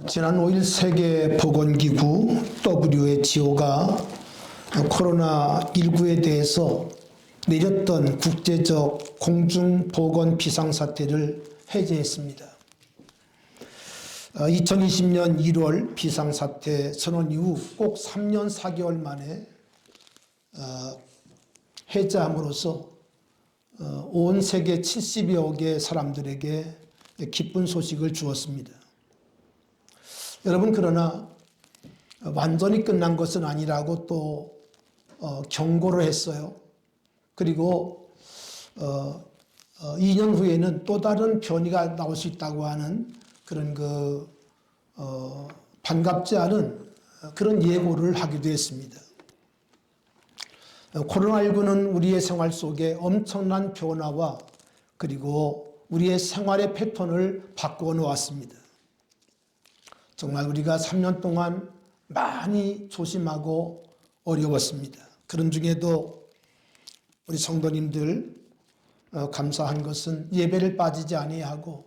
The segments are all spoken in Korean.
지난 5일 세계보건기구 WHO가 코로나19에 대해서 내렸던 국제적 공중보건 비상사태를 해제했습니다. 2020년 1월 비상사태 선언 이후 꼭 3년 4개월 만에 해제함으로써 온 세계 70여 개 사람들에게 기쁜 소식을 주었습니다. 여러분, 그러나 완전히 끝난 것은 아니라고 또 경고를 했어요. 그리고 2년 후에는 또 다른 변이가 나올 수 있다고 하는 그런 반갑지 않은 그런 예고를 하기도 했습니다. 코로나19는 우리의 생활 속에 엄청난 변화와 그리고 우리의 생활의 패턴을 바꾸어 놓았습니다. 정말 우리가 3년 동안 많이 조심하고 어려웠습니다. 그런 중에도 우리 성도님들 감사한 것은 예배를 빠지지 아니하고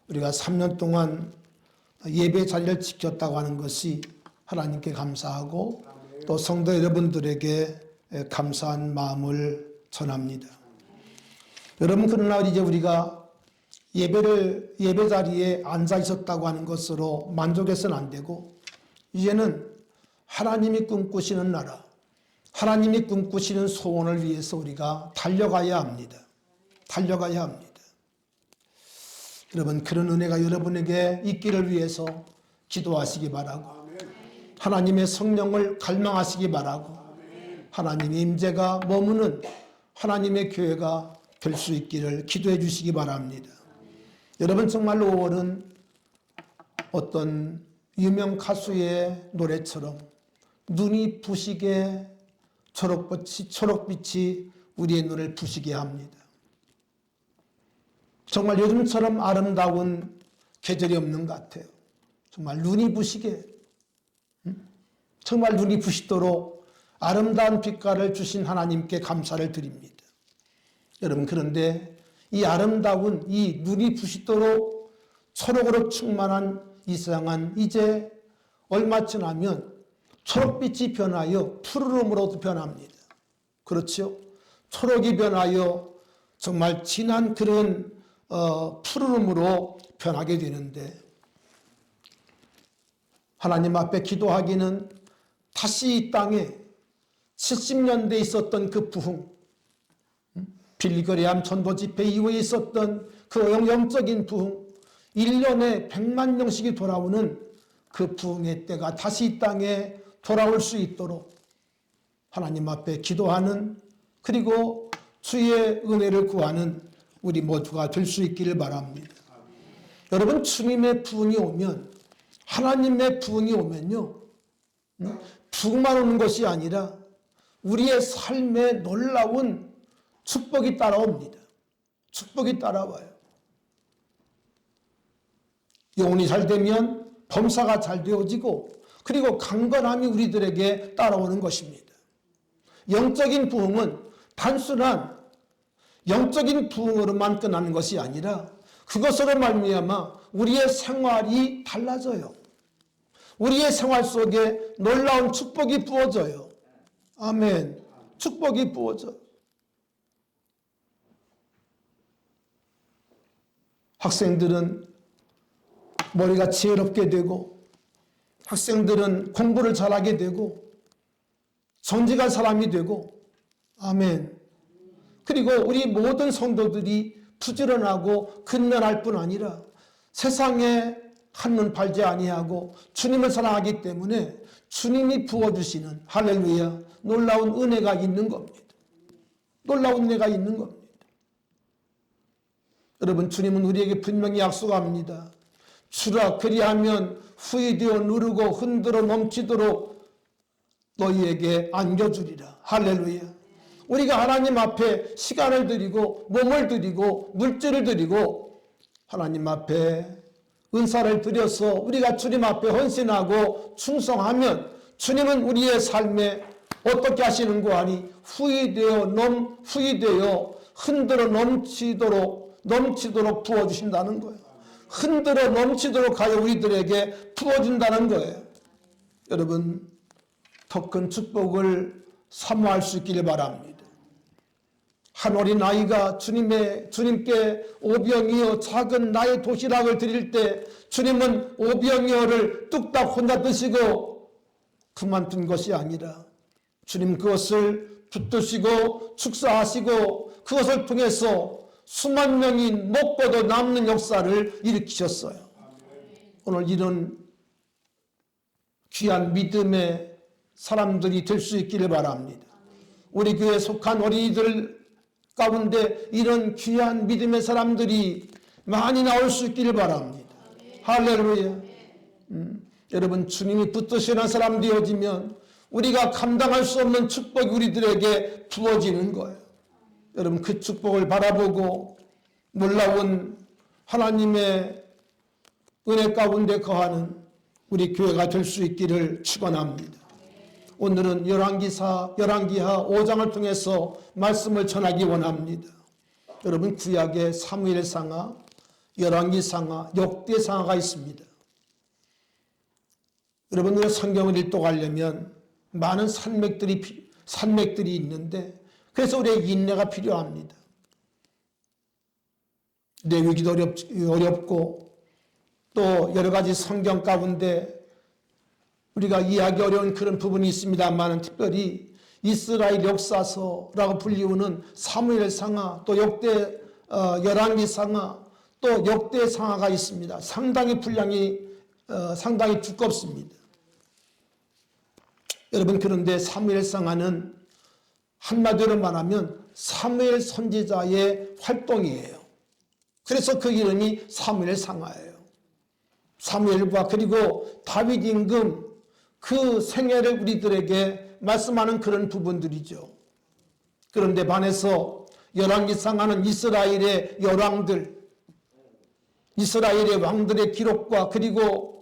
우리가 3년 동안 예배 자리를 지켰다고 하는 것이 하나님께 감사하고 또 성도 여러분들에게 감사한 마음을 전합니다. 여러분, 그러나 이제 우리가 예배 자리에 앉아 있었다고 하는 것으로 만족해서는 안 되고 이제는 하나님이 꿈꾸시는 나라, 하나님이 꿈꾸시는 소원을 위해서 우리가 달려가야 합니다. 달려가야 합니다. 여러분, 그런 은혜가 여러분에게 있기를 위해서 기도하시기 바라고 하나님의 성령을 갈망하시기 바라고 하나님의 임재가 머무는 하나님의 교회가 될 수 있기를 기도해 주시기 바랍니다. 여러분, 정말로 5월은 어떤 유명 가수의 노래처럼 눈이 부시게 초록빛이 우리의 눈을 부시게 합니다. 정말 요즘처럼 아름다운 계절이 없는 것 같아요. 정말 눈이 부시게, 정말 눈이 부시도록 아름다운 빛깔을 주신 하나님께 감사를 드립니다. 여러분, 그런데 이 아름다운 이 눈이 부시도록 초록으로 충만한 이 세상은 이제 얼마 지나면 초록빛이 변하여 푸르름으로도 변합니다. 그렇죠? 초록이 변하여 정말 진한 그런 푸르름으로 변하게 되는데 하나님 앞에 기도하기는 다시 이 땅에 70년대에 있었던 그 부흥, 빌리그레암 전도 집회 이후에 있었던 그 영적인 부흥, 1년에 100만 명씩이 돌아오는 그 부흥의 때가 다시 이 땅에 돌아올 수 있도록 하나님 앞에 기도하는, 그리고 주의 은혜를 구하는 우리 모두가 될 수 있기를 바랍니다. 여러분, 주님의 부흥이 오면, 하나님의 부흥이 오면요, 부흥만 오는 것이 아니라 우리의 삶에 놀라운 축복이 따라옵니다. 축복이 따라와요. 영혼이 잘 되면 범사가 잘 되어지고, 그리고 강건함이 우리들에게 따라오는 것입니다. 영적인 부흥은 단순한 영적인 부흥으로만 끝나는 것이 아니라 그것으로 말미암아 우리의 생활이 달라져요. 우리의 생활 속에 놀라운 축복이 부어져요. 아멘. 축복이 부어져요. 학생들은 머리가 지혜롭게 되고, 학생들은 공부를 잘하게 되고, 정직한 사람이 되고, 아멘. 그리고 우리 모든 성도들이 부지런하고 근면할 뿐 아니라 세상에 한눈 팔지 아니하고 주님을 사랑하기 때문에 주님이 부어주시는, 할렐루야, 놀라운 은혜가 있는 겁니다. 놀라운 은혜가 있는 겁니다. 여러분, 주님은 우리에게 분명히 약속합니다. 주라, 그리하면 후히 되어 누르고 흔들어 넘치도록 너희에게 안겨주리라. 할렐루야. 우리가 하나님 앞에 시간을 드리고 몸을 드리고 물질을 드리고 하나님 앞에 은사를 드려서 우리가 주님 앞에 헌신하고 충성하면 주님은 우리의 삶에 어떻게 하시는고 하니 후히 되어 흔들어 넘치도록 부어주신다는 거예요. 흔들어 넘치도록 하여 우리들에게 부어준다는 거예요. 여러분, 더 큰 축복을 사모할 수 있기를 바랍니다. 한 어린아이가 주님께 오병이어 작은 나의 도시락을 드릴 때 주님은 오병이어를 뚝딱 혼자 드시고 그만둔 것이 아니라 주님 그것을 붙드시고 축사하시고 그것을 통해서 수만 명이 먹고도 남는 역사를 일으키셨어요. 오늘 이런 귀한 믿음의 사람들이 될 수 있기를 바랍니다. 우리 교회에 속한 어린이들 가운데 이런 귀한 믿음의 사람들이 많이 나올 수 있기를 바랍니다. 할렐루야. 여러분, 주님이 붙드시는 사람 되어지면 우리가 감당할 수 없는 축복이 우리들에게 부어지는 거예요. 여러분, 그 축복을 바라보고 놀라운 하나님의 은혜 가운데 거하는 우리 교회가 될 수 있기를 축원합니다. 오늘은 열왕기하 5장을 통해서 말씀을 전하기 원합니다. 여러분, 구약에 사무엘상하, 열왕기상하, 역대상하가 있습니다. 여러분들의 성경을 읽어가려면 많은 산맥들이 있는데 그래서 우리의 인내가 필요합니다. 레위기도 어렵고 또 여러 가지 성경 가운데 우리가 이해하기 어려운 그런 부분이 있습니다만 특별히 이스라엘 역사서라고 불리우는 사무엘상하 또 열왕기상하 또 역대상하가 있습니다. 상당히 분량이 상당히 두껍습니다. 여러분, 그런데 사무엘상하는 한마디로 말하면 사무엘 선지자의 활동이에요. 그래서 그 이름이 사무엘상하예요. 사무엘과 그리고 다윗 임금 그 생애를 우리들에게 말씀하는 그런 부분들이죠. 그런데 반해서 열왕기상하는 이스라엘의 열왕들, 이스라엘의 왕들의 기록과 그리고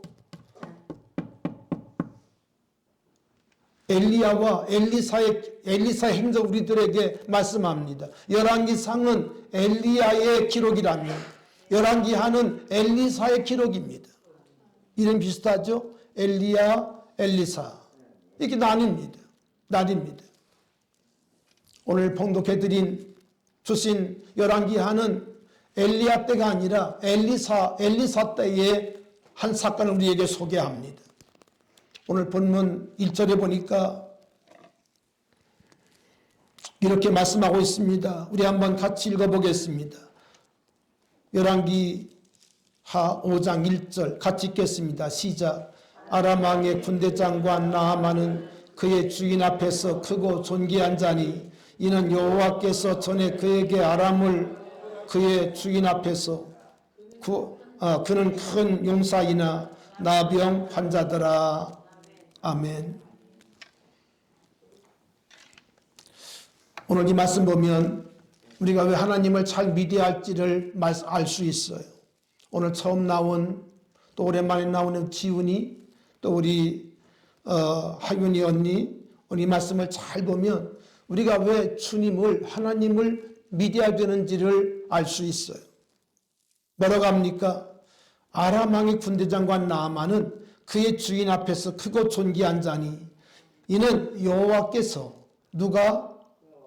엘리야와 엘리사의 행적 우리들에게 말씀합니다. 열왕기상은 엘리야의 기록이라면 열왕기하는 엘리사의 기록입니다. 이름 비슷하죠? 엘리야, 엘리사. 이렇게 나뉩니다. 오늘 봉독해드린 주신 열왕기하는 엘리야 때가 아니라 엘리사 때의 한 사건을 우리에게 소개합니다. 오늘 본문 1절에 보니까 이렇게 말씀하고 있습니다. 우리 한번 같이 읽어보겠습니다. 열왕기하 5장 1절 같이 읽겠습니다. 시작. 아람 왕의 군대 장관 나아만은 그의 주인 앞에서 크고 존귀한 자니 이는 여호와께서 전에 그에게 아람을 그의 주인 앞에서 그는 큰 용사이나 나병 환자더라. 아멘. 오늘 이 말씀 보면 우리가 왜 하나님을 잘 믿어야 할지를 알 수 있어요. 오늘 처음 나온 또 오랜만에 나오는 지훈이 또 우리 하윤이 언니 오늘 이 말씀을 잘 보면 우리가 왜 주님을 하나님을 믿어야 되는지를 알 수 있어요. 뭐라고 합니까? 아람 왕의 군대 장관 나아만은 그의 주인 앞에서 크고 존귀한 자니 이는 여호와께서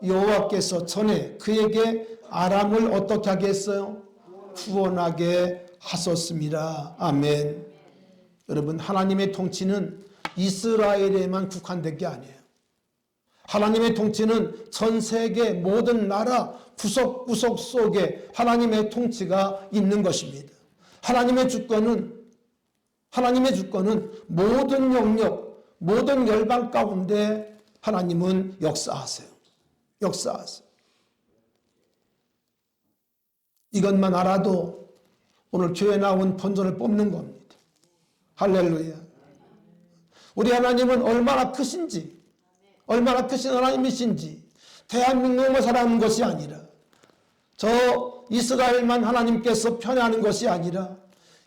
여호와께서 전에 그에게 아람을 어떻게 하게 했어요? 구원하게 하셨습니다. 아멘. 여러분, 하나님의 통치는 이스라엘에만 국한된 게 아니에요. 하나님의 통치는 전 세계 모든 나라 구석구석 속에 하나님의 통치가 있는 것입니다. 하나님의 주권은 모든 영역, 모든 열방 가운데 하나님은 역사하세요. 이것만 알아도 오늘 교회 나온 본전을 뽑는 겁니다. 할렐루야. 우리 하나님은 얼마나 크신 하나님이신지 대한민국만 살아가는 것이 아니라 저 이스라엘만 하나님께서 편애하는 것이 아니라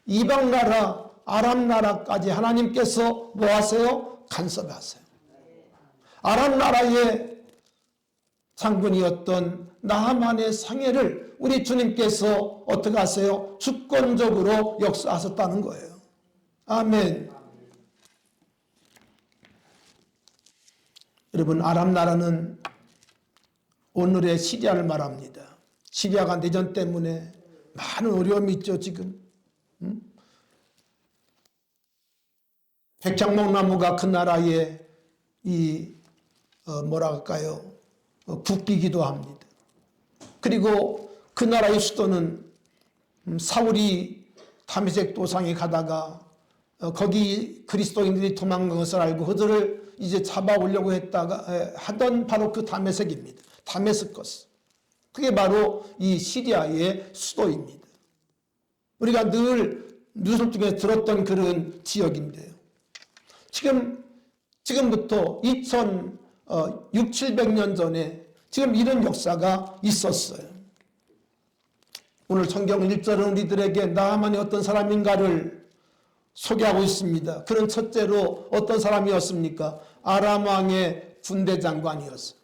이방 나라 아람 나라까지 하나님께서 뭐 하세요? 간섭하세요. 아람 나라의 장군이었던 나만의 상해를 우리 주님께서 어떻게 하세요? 주권적으로 역사하셨다는 거예요. 아멘. 여러분, 아람 나라는 오늘의 시리아를 말합니다. 시리아가 내전 때문에 많은 어려움이 있죠, 지금. 백향목나무가 그 나라의 뭐라 할까요? 국기기도 합니다. 그리고 그 나라의 수도는 사울이 다메섹 도상에 가다가 거기 그리스도인들이 도망간 것을 알고 그들을 이제 잡아오려고 했다가 하던 바로 그 다메섹입니다. 다메스커스. 그게 바로 이 시리아의 수도입니다. 우리가 늘 뉴스 중에 들었던 그런 지역인데요. 지금부터 700년 전에 지금 이런 역사가 있었어요. 오늘 성경 1절은 우리들에게 나하만이 어떤 사람인가를 소개하고 있습니다. 그런 첫째로 어떤 사람이었습니까? 아람 왕의 군대 장관이었어요.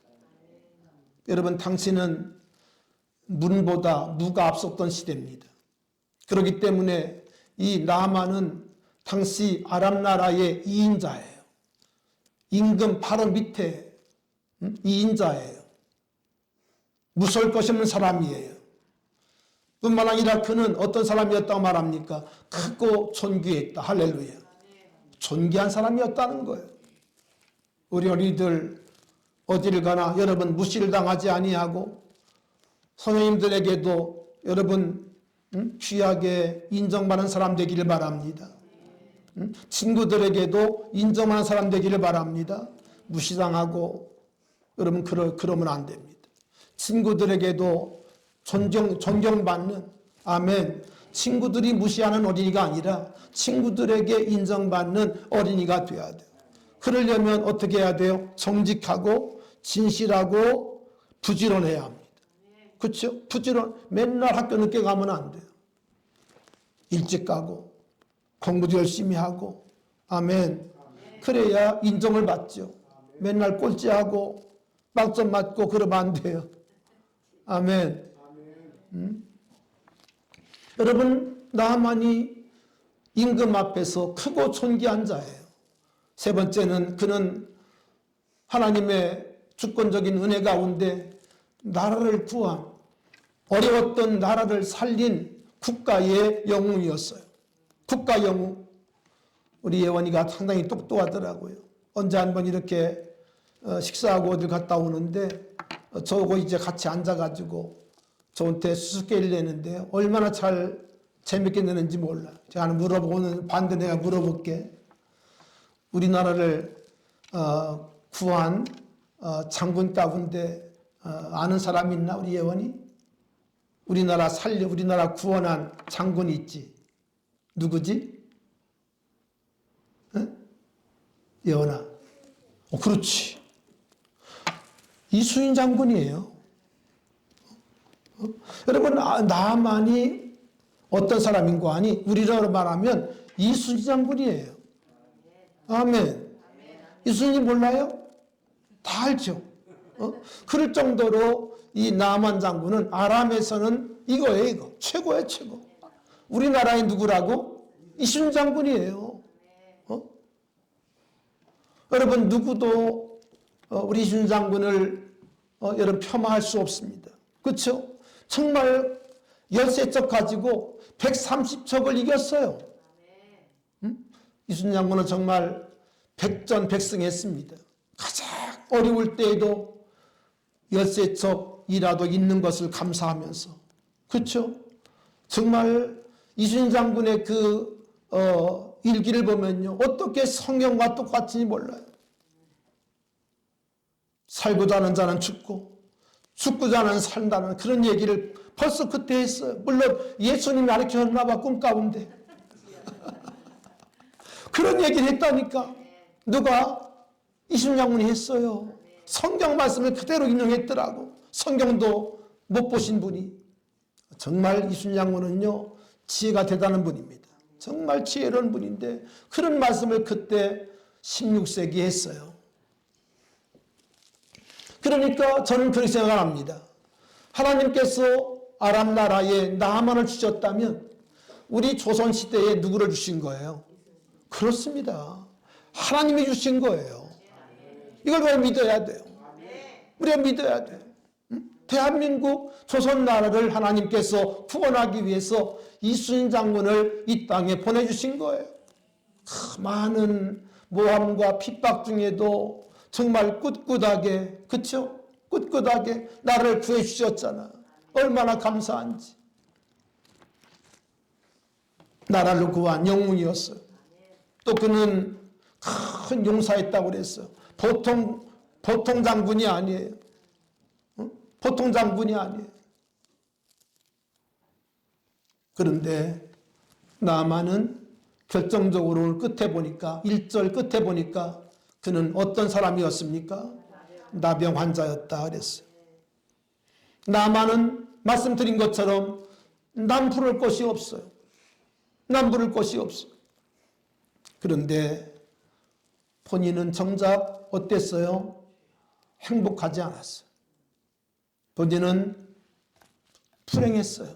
여러분, 당시는 문보다 무가 앞섰던 시대입니다. 그렇기 때문에 이 나하만은 당시 아람 나라의 2인자예요. 임금 바로 밑에 2인자예요. 무서울 것이 없는 사람이에요. 뿐만 아니라 그는 어떤 사람이었다고 말합니까? 크고 존귀했다. 할렐루야. 존귀한 사람이었다는 거예요. 우리 어린이들 어디를 가나 여러분 무시를 당하지 아니하고 선생님들에게도 여러분 귀하게 인정받는 사람 되기를 바랍니다. 친구들에게도 인정하는 사람 되기를 바랍니다. 무시당하고 여러분 그러면 안 됩니다. 친구들에게도 존경받는, 아멘, 친구들이 무시하는 어린이가 아니라 친구들에게 인정받는 어린이가 되어야 돼요. 그러려면 어떻게 해야 돼요? 정직하고 진실하고 부지런해야 합니다. 그렇죠? 맨날 학교 늦게 가면 안 돼요. 일찍 가고 공부도 열심히 하고, 아멘. 그래야 인정을 받죠. 맨날 꼴찌하고 빵점 맞고 그러면 안 돼요. 아멘. 여러분, 나하만이 임금 앞에서 크고 존귀한 자예요. 세 번째는 그는 하나님의 주권적인 은혜 가운데 나라를 구한, 어려웠던 나라를 살린 국가의 영웅이었어요. 국가 영웅. 우리 예원이가 상당히 똑똑하더라고요. 언제 한번 이렇게 식사하고 어딜 갔다 오는데 저하고 이제 같이 앉아가지고 저한테 수수께끼를 내는데 얼마나 잘 재밌게 내는지 몰라. 제가 하나 물어보고는 반대 내가 물어볼게. 우리나라를 구한 장군 가운데 아는 사람이 있나? 우리 예원이? 우리나라 구원한 장군이 있지. 누구지? 에? 예원아. 그렇지. 이수인 장군이에요. 여러분, 나만이 어떤 사람인 거 아니? 우리나라로 말하면 이수인 장군이에요. 아멘. 이수인이 몰라요? 다 알죠. 그럴 정도로 이 나만 장군은 아람에서는 이거예요, 이거. 최고예요, 최고. 우리나라의 누구라고? 이수인 장군이에요. 여러분, 누구도 우리 이수인 장군을 여러분 폄하할 수 없습니다. 그렇죠? 정말 열세척 가지고 130척을 이겼어요. 이순 장군은 정말 백전백승했습니다. 가장 어려울 때에도 열세척이라도 있는 것을 감사하면서, 그렇죠? 정말 이순 장군의 그 일기를 보면요, 어떻게 성경과 똑같은지 몰라요. 살고자 하는 자는 죽고 죽고자 하는 산다는 그런 얘기를 벌써 그때 했어요. 물론 예수님이 가르쳐줬나 봐, 꿈 가운데. 그런 얘기를 했다니까. 누가? 이순 장군이 했어요. 성경 말씀을 그대로 인용했더라고. 성경도 못 보신 분이. 정말 이순 장군은요, 지혜가 대단한 분입니다. 정말 지혜로운 분인데 그런 말씀을 그때 16세기에 했어요. 그러니까 저는 그렇게 생각을 합니다. 하나님께서 아람 나라에 나아만을 주셨다면 우리 조선시대에 누구를 주신 거예요? 그렇습니다. 하나님이 주신 거예요. 이걸 왜 믿어야 돼요? 우리가 믿어야 돼요. 대한민국 조선나라를 하나님께서 구원하기 위해서 이순신 장군을 이 땅에 보내주신 거예요. 많은 모함과 핍박 중에도 정말 꿋꿋하게, 그쵸? 꿋꿋하게 나를 구해주셨잖아. 얼마나 감사한지. 나라를 구한 영웅이었어요. 또 그는 큰 용사였다고 그랬어요. 보통 장군이 아니에요. 보통 장군이 아니에요. 그런데 나아만은 결정적으로 끝에 보니까 1절 끝에 보니까 그는 어떤 사람이었습니까? 나병 환자였다 그랬어요. 나아만은 말씀드린 것처럼 남 부를 곳이 없어요. 남 부를 곳이 없어요. 그런데 본인은 정작 어땠어요? 행복하지 않았어요. 본인은 불행했어요.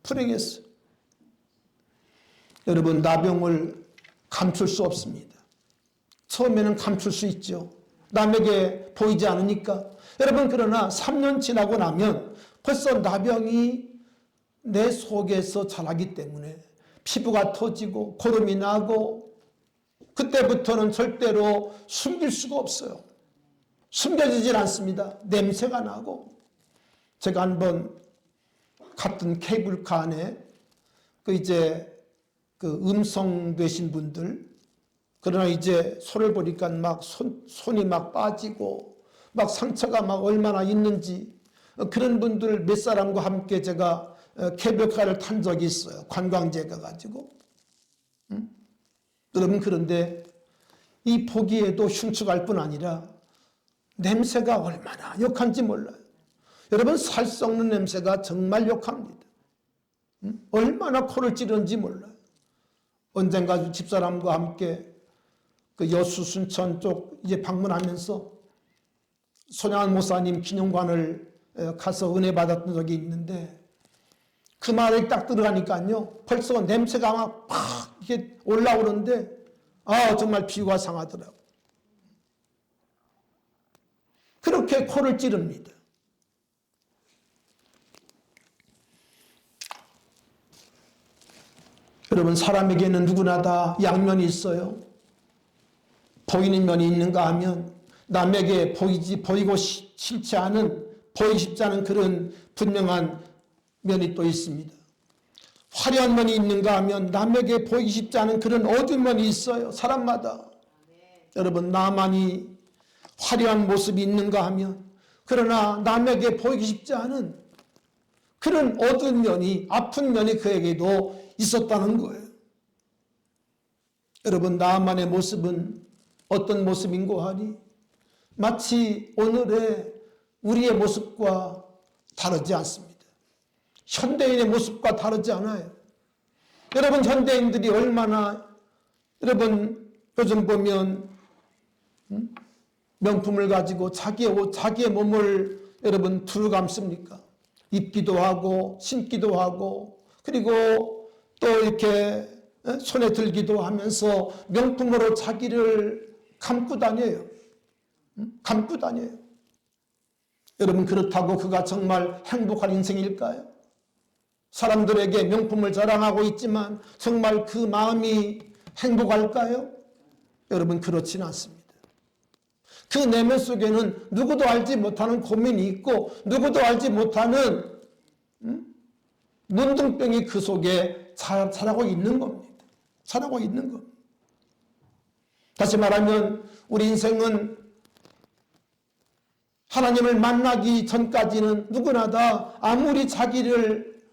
불행했어요. 여러분, 나병을 감출 수 없습니다. 처음에는 감출 수 있죠. 남에게 보이지 않으니까. 여러분, 그러나 3년 지나고 나면 벌써 나병이 내 속에서 자라기 때문에 피부가 터지고 고름이 나고 그때부터는 절대로 숨길 수가 없어요. 숨겨지질 않습니다. 냄새가 나고. 제가 한번 갔던 케이블카 안에 그 음성 되신 분들, 그러나 이제 손을 보니까 막 손이 막 빠지고 막 상처가 막 얼마나 있는지 그런 분들 몇 사람과 함께 제가 케이블카를 탄 적이 있어요. 관광지에 가가지고. 여러분, 그런데 이 보기에도 흉측할 뿐 아니라 냄새가 얼마나 역한지 몰라요. 여러분, 살 썩는 냄새가 정말 역합니다. 얼마나 코를 찌르는지 몰라요. 언젠가 집사람과 함께 그 여수 순천 쪽 이제 방문하면서 손양한 목사님 기념관을 가서 은혜 받았던 적이 있는데 그 말을 딱 들어가니까요 벌써 냄새가 막 이렇게 올라오는데 정말 비유가 상하더라고요. 그렇게 코를 찌릅니다. 여러분, 사람에게는 누구나 다 양면이 있어요. 보이는 면이 있는가 하면 남에게 보이고 싶지 않은, 보이고 싶지 않은 그런 분명한 면이 또 있습니다. 화려한 면이 있는가 하면 남에게 보이기 쉽지 않은 그런 어두운 면이 있어요. 사람마다. 여러분, 나만이 화려한 모습이 있는가 하면 그러나 남에게 보이기 쉽지 않은 그런 어두운 면이, 아픈 면이 그에게도 있었다는 거예요. 여러분, 나만의 모습은 어떤 모습인고 하니 마치 오늘의 우리의 모습과 다르지 않습니다. 현대인의 모습과 다르지 않아요. 여러분, 현대인들이 얼마나 여러분 요즘 보면 명품을 가지고 자기의 몸을 여러분 두루감습니까? 입기도 하고 신기도 하고 그리고 또 이렇게 손에 들기도 하면서 명품으로 자기를 감고 다녀요. 감고 다녀요. 여러분, 그렇다고 그가 정말 행복한 인생일까요? 사람들에게 명품을 자랑하고 있지만 정말 그 마음이 행복할까요? 여러분, 그렇지는 않습니다. 그 내면 속에는 누구도 알지 못하는 고민이 있고 누구도 알지 못하는 문둥병이 그 속에 자라고 있는 겁니다. 자라고 있는 겁니다. 다시 말하면 우리 인생은 하나님을 만나기 전까지는 누구나 다 아무리 자기를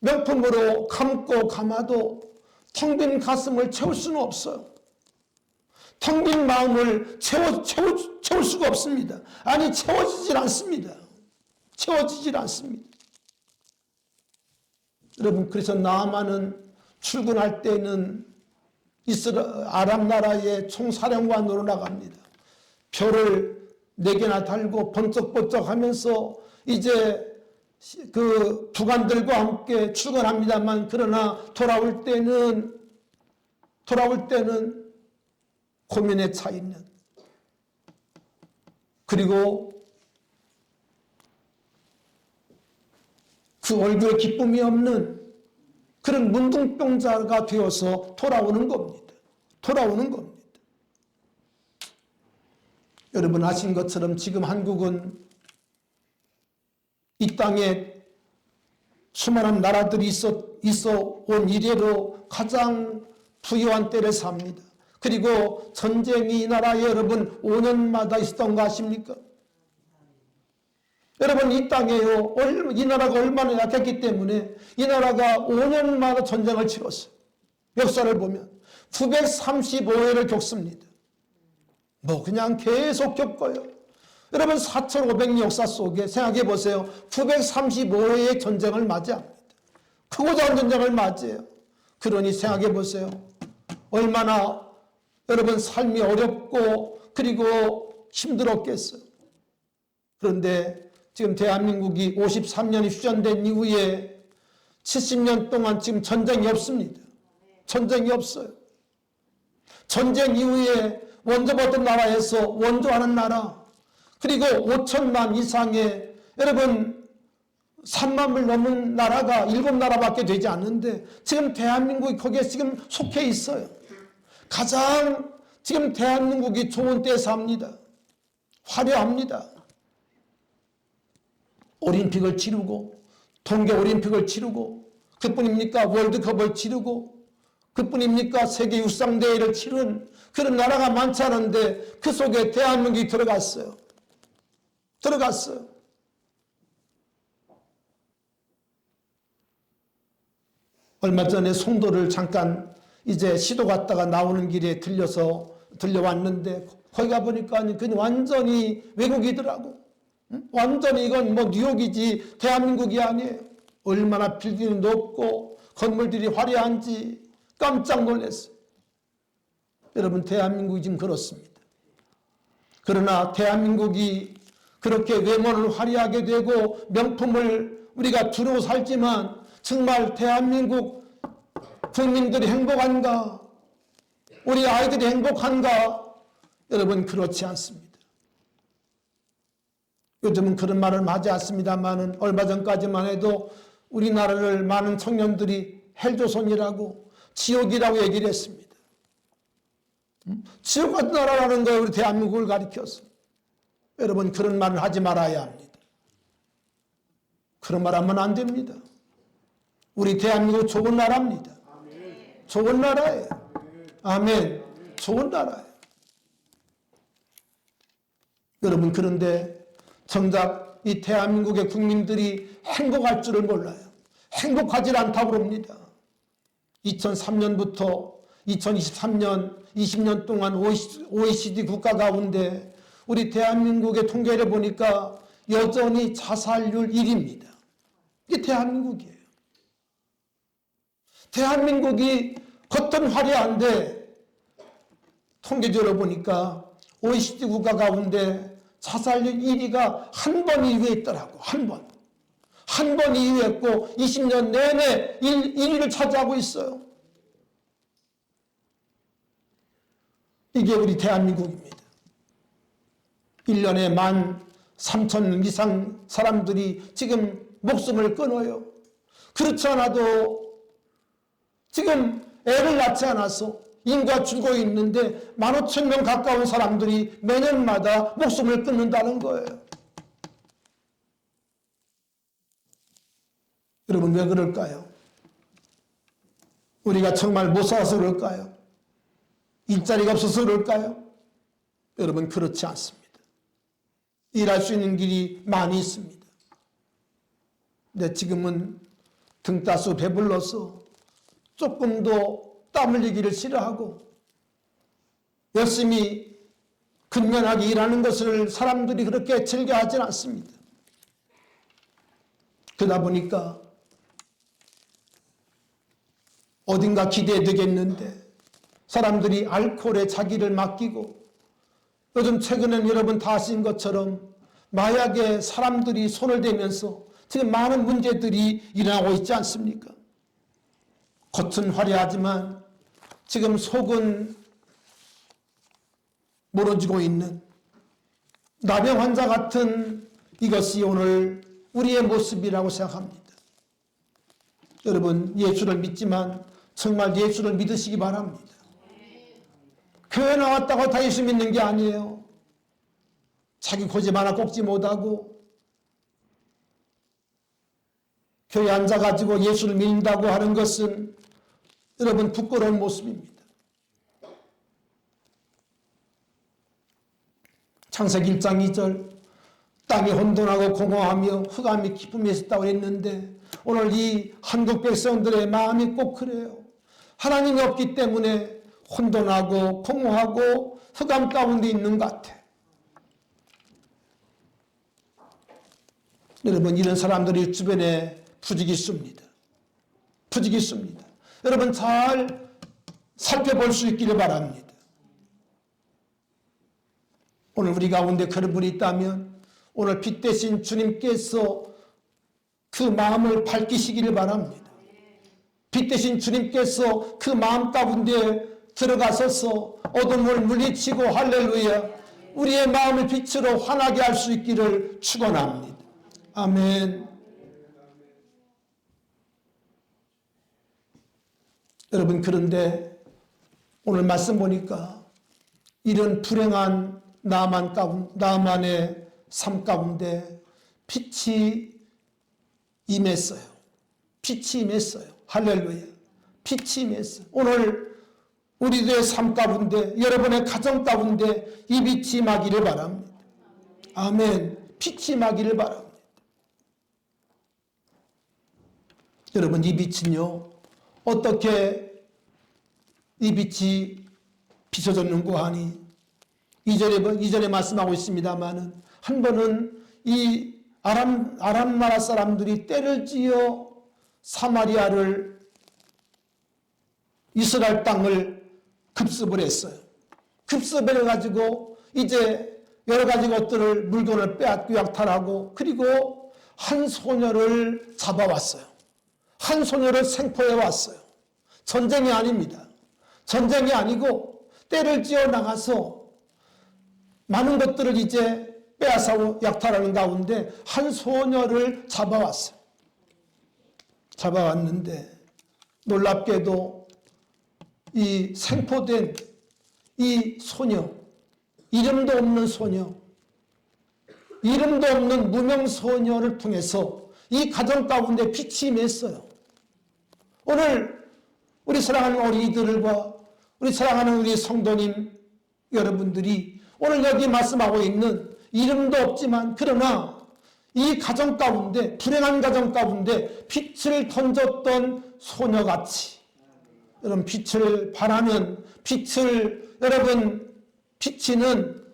명품으로 감고 감아도 텅 빈 가슴을 채울 수는 없어요. 텅 빈 마음을 채울 수가 없습니다. 아니, 채워지질 않습니다. 채워지질 않습니다. 여러분, 그래서 나아만은 출근할 때는 아람 나라의 총사령관으로 나갑니다. 별을 4개나 달고 번쩍번쩍 하면서 이제 그 부관들과 함께 출근합니다만 그러나 돌아올 때는 고민에 차 있는, 그리고 그 얼굴에 기쁨이 없는 그런 문둥병자가 되어서 돌아오는 겁니다. 여러분 아신 것처럼 지금 한국은 이 땅에 수많은 나라들이 있어 온 이래로 가장 부유한 때를 삽니다. 그리고 전쟁이 이 나라에 여러분 5년마다 있었던 거 아십니까? 여러분 이 땅에요, 이 나라가 얼마나 약했기 때문에 이 나라가 5년마다 전쟁을 치렀어요. 역사를 보면 935회를 겪습니다. 뭐 그냥 계속 겪어요. 여러분 4,500년 역사 속에 생각해 보세요. 935회의 전쟁을 맞이합니다. 크고 작은 전쟁을 맞이해요. 그러니 생각해 보세요. 얼마나 여러분 삶이 어렵고 그리고 힘들었겠어요. 그런데 지금 대한민국이 53년이 휴전된 이후에 70년 동안 지금 전쟁이 없습니다. 전쟁이 없어요. 전쟁 이후에 원조받던 나라에서 원조하는 나라, 그리고 5천만 이상의 여러분 3만을 넘은 나라가 7나라밖에 되지 않는데 지금 대한민국이 거기에 지금 속해 있어요. 가장 지금 대한민국이 좋은 때에 삽니다. 화려합니다. 올림픽을 치르고 동계올림픽을 치르고 그뿐입니까? 월드컵을 치르고 그뿐입니까? 세계 육상대회를 치른 그런 나라가 많지 않은데 그 속에 대한민국이 들어갔어요. 얼마 전에 송도를 잠깐 이제 시도 갔다가 나오는 길에 들려왔는데 거기 가보니까 그건 완전히 외국이더라고. 완전히 이건 뭐 뉴욕이지 대한민국이 아니에요. 얼마나 빌딩이 높고 건물들이 화려한지 깜짝 놀랐어요. 여러분 대한민국이 지금 그렇습니다. 그러나 대한민국이 그렇게 외모를 화려하게 되고 명품을 우리가 두르고 살지만 정말 대한민국 국민들이 행복한가? 우리 아이들이 행복한가? 여러분 그렇지 않습니다. 요즘은 그런 말을 하지 않습니다만 얼마 전까지만 해도 우리나라를 많은 청년들이 헬조선이라고 지옥이라고 얘기를 했습니다. 지옥 같은 나라라는 거예요. 우리 대한민국을 가리켜서. 여러분 그런 말을 하지 말아야 합니다. 그런 말 하면 안 됩니다. 우리 대한민국 좋은 나라입니다. 좋은 나라예요. 아멘. 좋은 나라예요. 여러분 그런데 정작 이 대한민국의 국민들이 행복할 줄을 몰라요. 행복하지 않다고 그럽니다. 2003년부터 2023년 20년 동안 OECD 국가 가운데 우리 대한민국의 통계를 보니까 여전히 자살률 1위입니다. 이게 대한민국이에요. 대한민국이 겉은 화려한데 통계적으로 보니까 OECD 국가 가운데 자살률 1위가 한 번 2위에 있더라고. 한 번 2위에 있고 20년 내내 1위를 차지하고 있어요. 이게 우리 대한민국입니다. 1년에 13,000 이상 사람들이 지금 목숨을 끊어요. 그렇지 않아도 지금 애를 낳지 않아서 인구가 줄고 있는데 15,000명 가까운 사람들이 매년마다 목숨을 끊는다는 거예요. 여러분 왜 그럴까요? 우리가 정말 못 살아서 그럴까요? 일자리가 없어서 그럴까요? 여러분 그렇지 않습니다. 일할 수 있는 길이 많이 있습니다. 근데 지금은 등 따서 배불러서 조금 더 땀 흘리기를 싫어하고 열심히 근면하게 일하는 것을 사람들이 그렇게 즐겨하지는 않습니다. 그러다 보니까 어딘가 기대되겠는데 사람들이 알코올에 자기를 맡기고 요즘 최근에는 여러분 다 아신 것처럼 마약에 사람들이 손을 대면서 지금 많은 문제들이 일어나고 있지 않습니까? 겉은 화려하지만 지금 속은 무너지고 있는 나병 환자 같은 이것이 오늘 우리의 모습이라고 생각합니다. 여러분, 예수를 믿지만 정말 예수를 믿으시기 바랍니다. 교회 나왔다고 다 예수 믿는 게 아니에요. 자기 고집 하나 꺾지 못하고 교회 앉아가지고 예수를 믿는다고 하는 것은 여러분 부끄러운 모습입니다. 창세기 1장 2절 땅이 혼돈하고 공허하며 흑암이 깊음이 있었다고 했는데 오늘 이 한국 백성들의 마음이 꼭 그래요. 하나님이 없기 때문에 혼돈하고 공허하고 흑암 가운데 있는 것 같아. 여러분, 이런 사람들이 주변에 부지기수입니다. 부지기수입니다. 여러분 잘 살펴볼 수 있기를 바랍니다. 오늘 우리 가운데 그런 분이 있다면 오늘 빛 대신 주님께서 그 마음을 밝히시기를 바랍니다. 빛 대신 주님께서 그 마음 가운데 들어가셔서 어둠을 물리치고 할렐루야 우리의 마음을 빛으로 환하게 할 수 있기를 축원합니다. 아멘. 여러분, 그런데 오늘 말씀 보니까 이런 불행한 나만의 삶 가운데 빛이 임했어요. 빛이 임했어요. 할렐루야. 빛이 임했어요. 오늘 우리들의 삶 가운데, 여러분의 가정 가운데 이 빛이 임하기를 바랍니다. 아멘. 빛이 임하기를 바랍니다. 여러분, 이 빛은요, 어떻게 이 빛이 비춰졌는고 하니, 이전에 말씀하고 있습니다마는, 한 번은 이 아람 나라 사람들이 때를 지어 사마리아를, 이스라엘 땅을 급습을 했어요. 급습을 해가지고 이제 여러 가지 것들을, 물건을 빼앗고 약탈하고, 그리고 한 소녀를 잡아왔어요. 한 소녀를 생포해 왔어요. 전쟁이 아닙니다. 전쟁이 아니고 때를 지어 나가서 많은 것들을 이제 빼앗아 약탈하는 가운데 한 소녀를 잡아왔어요. 잡아왔는데 놀랍게도 이 생포된 이 소녀, 이름도 없는 소녀, 이름도 없는 무명 소녀를 통해서 이 가정 가운데 빛이 임했어요. 오늘 우리 사랑하는 어린이들과 우리 사랑하는 우리 성도님 여러분들이 오늘 여기 말씀하고 있는 이름도 없지만 그러나 이 가정 가운데, 불행한 가정 가운데 빛을 던졌던 소녀같이 여러분 빛을 바라는, 빛을 여러분 비치는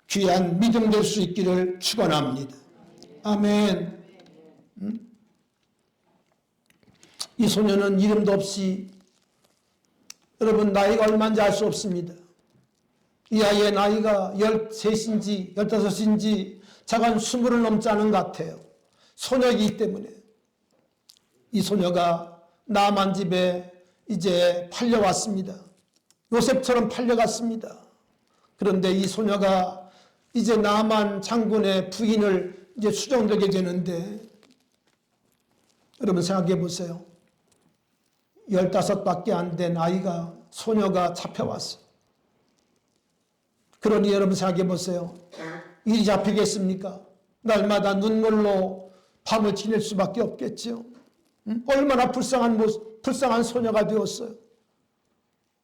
귀한 믿음 될 수 있기를 축원합니다. 아멘. 이 소녀는 이름도 없이 여러분 나이가 얼마인지 알 수 없습니다. 이 아이의 나이가 13인지 15인지 자간 20을 넘지 않은 것 같아요. 소녀이기 때문에 이 소녀가 나만 집에 이제 팔려왔습니다. 요셉처럼 팔려갔습니다. 그런데 이 소녀가 이제 나만 장군의 부인을 이제 수종되게 되는데 여러분 생각해 보세요. 15밖에 안 된 아이가, 소녀가 잡혀왔어요. 그러니 여러분 생각해 보세요. 일이 잡히겠습니까? 날마다 눈물로 밤을 지낼 수밖에 없겠죠. 얼마나 불쌍한 소녀가 되었어요.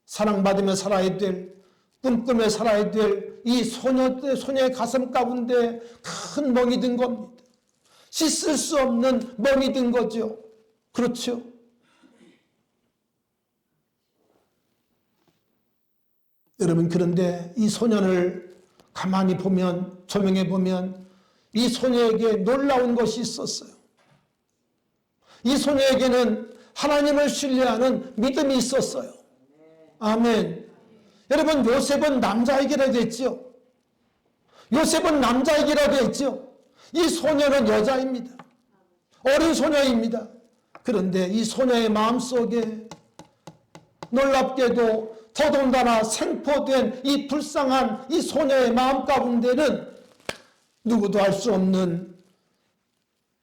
사랑받으며 살아야 될, 꿈꾸며 살아야 될 이 소녀의 가슴 가운데 큰 멍이 든 겁니다. 씻을 수 없는 멍이 든 거죠. 그렇죠? 여러분, 그런데 이 소년을 가만히 보면, 조명해 보면 이 소녀에게 놀라운 것이 있었어요. 이 소녀에게는 하나님을 신뢰하는 믿음이 있었어요. 아멘. 여러분, 요셉은 남자에게라도 했죠. 요셉은 남자에게라도 했죠. 이 소녀는 여자입니다. 어린 소녀입니다. 그런데 이 소녀의 마음속에 놀랍게도 더더군다나 생포된 이 불쌍한 이 소녀의 마음 가운데는 누구도 알 수 없는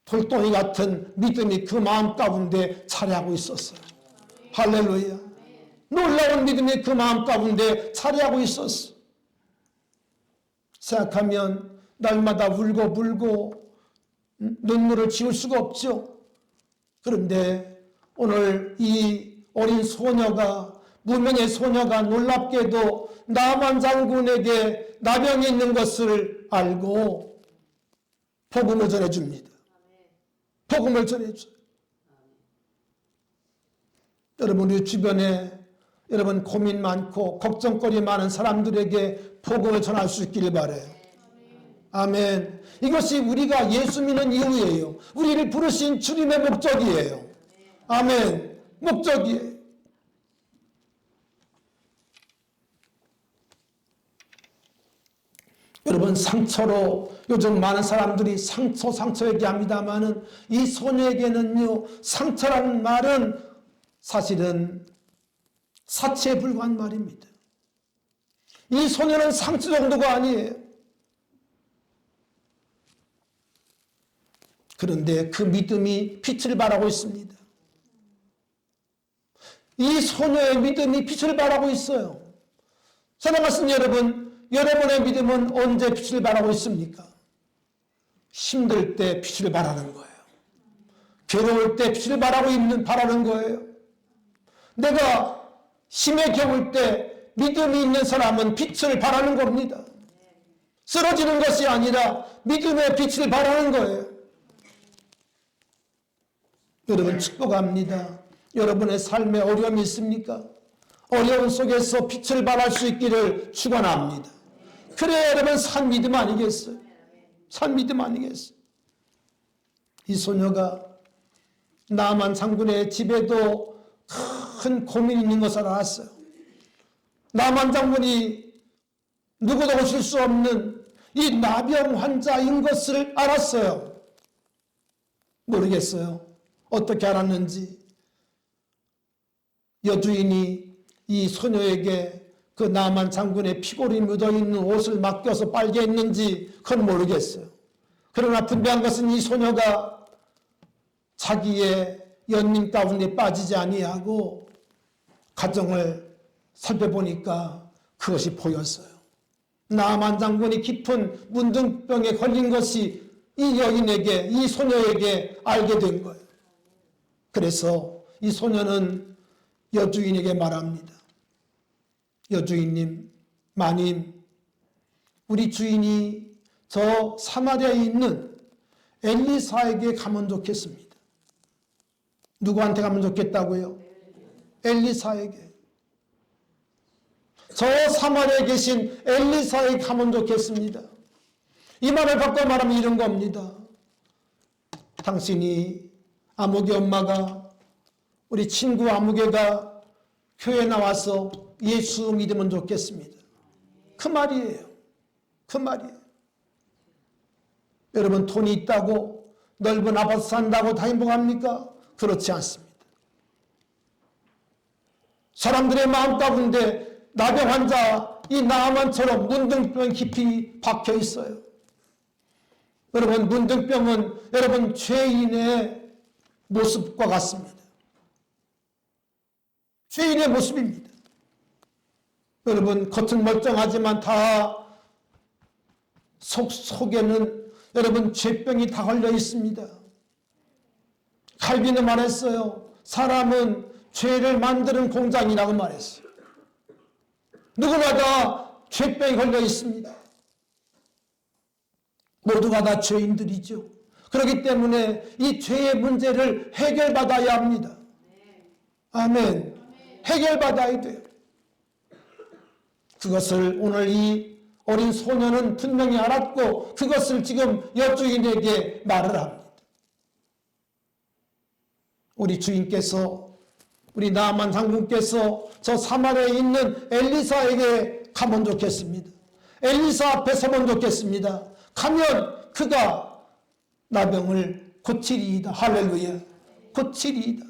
돌덩이 같은 믿음이 그 마음 가운데 차례하고 있었어요. 할렐루야. 놀라운 믿음이 그 마음 가운데 차례하고 있었어. 생각하면 날마다 울고 불고 눈물을 지울 수가 없죠. 그런데 오늘 이 어린 소녀가, 무명의 소녀가 놀랍게도 나만 장군에게 나병이 있는 것을 알고 복음을 전해줍니다. 복음을 전해줘요. 여러분, 우리 주변에 여러분 고민 많고 걱정거리 많은 사람들에게 복음을 전할 수 있기를 바라요. 아멘. 이것이 우리가 예수 믿는 이유예요. 우리를 부르신 주님의 목적이에요. 아멘. 목적이에요. 여러분, 상처로 요즘 많은 사람들이 상처 얘기합니다마는 이 소녀에게는요, 상처라는 말은 사실은 사치에 불과한 말입니다. 이 소녀는 상처 정도가 아니에요. 그런데 그 믿음이 빛을 발하고 있습니다. 이 소녀의 믿음이 빛을 발하고 있어요. 사랑하는 여러분, 여러분의 믿음은 언제 빛을 발하고 있습니까? 힘들 때 빛을 발하는 거예요. 괴로울 때 빛을 발하는 거예요. 내가 힘에 겨울 때 믿음이 있는 사람은 빛을 발하는 겁니다. 쓰러지는 것이 아니라 믿음의 빛을 발하는 거예요. 여러분, 축복합니다. 여러분의 삶에 어려움이 있습니까? 어려움 속에서 빛을 발할 수 있기를 축원합니다. 그래야 여러분 산 믿음 아니겠어요? 산 믿음 아니겠어요? 이 소녀가 나만 장군의 집에도 큰 고민이 있는 것을 알았어요. 나만 장군이 누구도 오실 수 없는 이 나병 환자인 것을 알았어요. 모르겠어요. 어떻게 알았는지. 여주인이 이 소녀에게 그 나만 장군의 피골이 묻어있는 옷을 맡겨서 빨게 했는지 그건 모르겠어요. 그러나 분명한 것은 이 소녀가 자기의 연민 가운데 빠지지 아니하고 가정을 살펴보니까 그것이 보였어요. 나만 장군이 깊은 문둥병에 걸린 것이 이 여인에게, 이 소녀에게 알게 된 거예요. 그래서 이 소녀는 여주인에게 말합니다. 여주인님, 마님, 우리 주인이 저 사마리아에 있는 엘리사에게 가면 좋겠습니다. 누구한테 가면 좋겠다고요? 엘리사에게. 저 사마리아에 계신 엘리사에게 가면 좋겠습니다. 이 말을 바꿔 말하면 이런 겁니다. 당신이 아무개 엄마가, 우리 친구 아무개가 교회에 나와서 예수 믿으면 좋겠습니다. 그 말이에요. 그 말이에요. 여러분, 돈이 있다고 넓은 아파트 산다고 다 행복합니까? 그렇지 않습니다. 사람들의 마음 가운데 나병 환자 이 나만처럼 문둥병 깊이 박혀 있어요. 여러분, 문둥병은 여러분 죄인의 모습과 같습니다. 죄인의 모습입니다. 여러분, 겉은 멀쩡하지만 다 속에는 여러분 죄병이 다 걸려 있습니다. 칼빈은 말했어요. 사람은 죄를 만드는 공장이라고 말했어요. 누구나 다 죄병이 걸려 있습니다. 모두가 다 죄인들이죠. 그렇기 때문에 이 죄의 문제를 해결받아야 합니다. 아멘. 해결받아야 돼요. 그것을 오늘 이 어린 소녀는 분명히 알았고 그것을 지금 여주인에게 말을 합니다. 우리 주인께서, 우리 나만 장군께서 저 사마리아에 있는 엘리사에게 가면 좋겠습니다. 엘리사 앞에 서면 좋겠습니다. 가면 그가 나병을 고치리이다. 할렐루야. 고치리이다.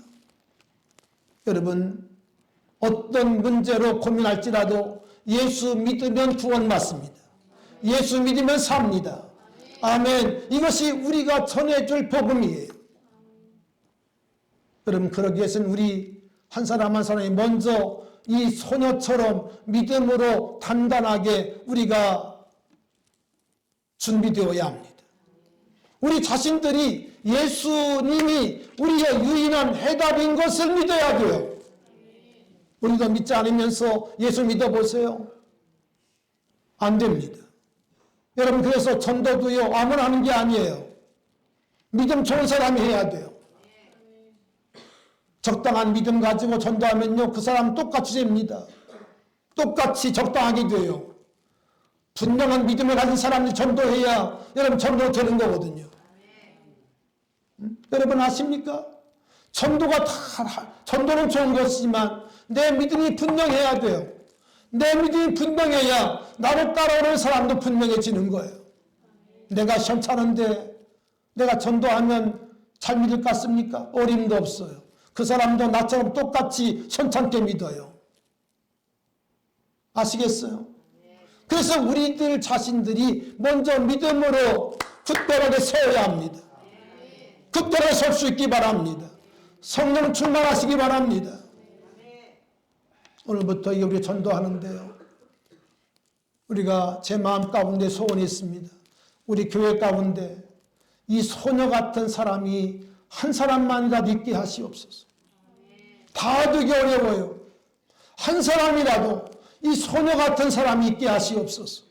여러분, 어떤 문제로 고민할지라도 예수 믿으면 구원받습니다. 예수 믿으면 삽니다. 아멘. 이것이 우리가 전해줄 복음이에요. 여러분, 그러기 위해서는 우리 한 사람 한 사람이 먼저 이 소녀처럼 믿음으로 단단하게 우리가 준비되어야 합니다. 우리 자신들이 예수님이 우리의 유일한 해답인 것을 믿어야 돼요. 우리도 믿지 않으면서 예수 믿어보세요. 안 됩니다. 여러분, 그래서 전도도요, 아무나 하는 게 아니에요. 믿음 좋은 사람이 해야 돼요. 적당한 믿음 가지고 전도하면요, 그 사람 똑같이 됩니다. 똑같이 적당하게 돼요. 분명한 믿음을 가진 사람이 전도해야 여러분 전도 되는 거거든요. 여러분 아십니까? 전도는 좋은 것이지만 내 믿음이 분명해야 돼요. 내 믿음이 분명해야 나를 따라오는 사람도 분명해지는 거예요. 내가 시험차는데 내가 전도하면 잘 믿을 것 같습니까? 어림도 없어요. 그 사람도 나처럼 똑같이 현찮게 믿어요. 아시겠어요? 그래서 우리들 자신들이 먼저 믿음으로 굳건하게 서야 합니다. 굳건하게 설 수 있기 바랍니다. 성령 충만하시기 바랍니다. 오늘부터 우리 전도하는데요, 우리가 제 마음 가운데 소원이 있습니다. 우리 교회 가운데 이 소녀 같은 사람이 한 사람만이라도 있게 하시옵소서. 다 되기 어려워요. 한 사람이라도 이 소녀 같은 사람이 있게 하시옵소서.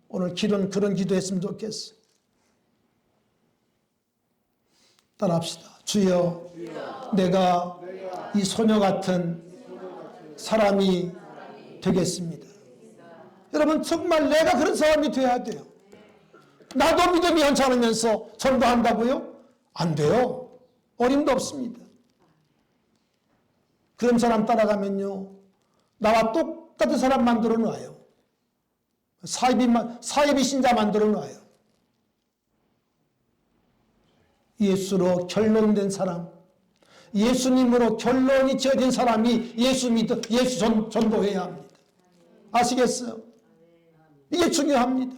오늘 길은 그런 기도했으면 좋겠어요. 따라합시다. 주여, 내가 이 소녀 같은 사람이 되겠습니다. 여러분, 정말 내가 그런 사람이 돼야 돼요. 나도 믿음이 현찮으면서 전도한다고요? 안 돼요. 어림도 없습니다. 그런 사람 따라가면요, 나와 똑같은 사람 만들어 놔요. 사이비 신자 만들어 놔요. 예수로 결론된 사람, 예수님으로 결론이 지어진 사람이 예수 전도해야 합니다. 아시겠어요? 이게 중요합니다.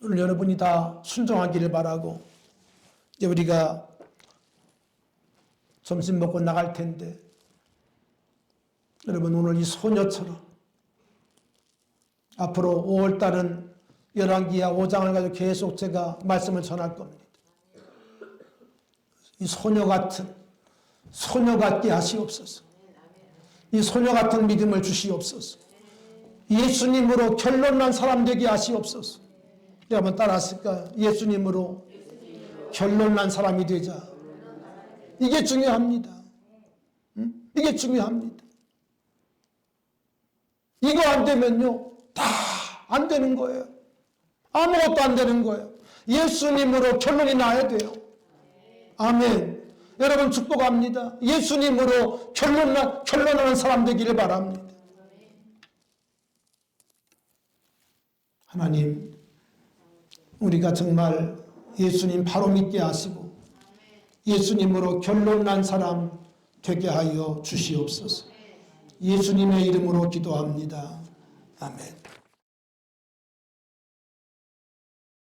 오늘 여러분이 다 순종하기를 바라고, 이제 우리가 점심 먹고 나갈 텐데, 여러분 오늘 이 소녀처럼 앞으로 5월달은 열왕기하 5장을 가지고 계속 제가 말씀을 전할 겁니다. 이 소녀 같게 하시옵소서. 이 소녀 같은 믿음을 주시옵소서. 예수님으로 결론난 사람 되게 하시옵소서. 여러분 따라하실까요? 예수님으로 결론난 사람이 되자. 이게 중요합니다. 이게 중요합니다. 이거 안 되면요, 다 안 되는 거예요. 아무것도 안 되는 거예요. 예수님으로 결론이 나야 돼요. 아멘. 여러분 축복합니다. 예수님으로 결론하는 사람 되기를 바랍니다. 하나님, 우리가 정말 예수님 바로 믿게 하시고 예수님으로 결론난 사람 되게 하여 주시옵소서. 예수님의 이름으로 기도합니다. 아멘.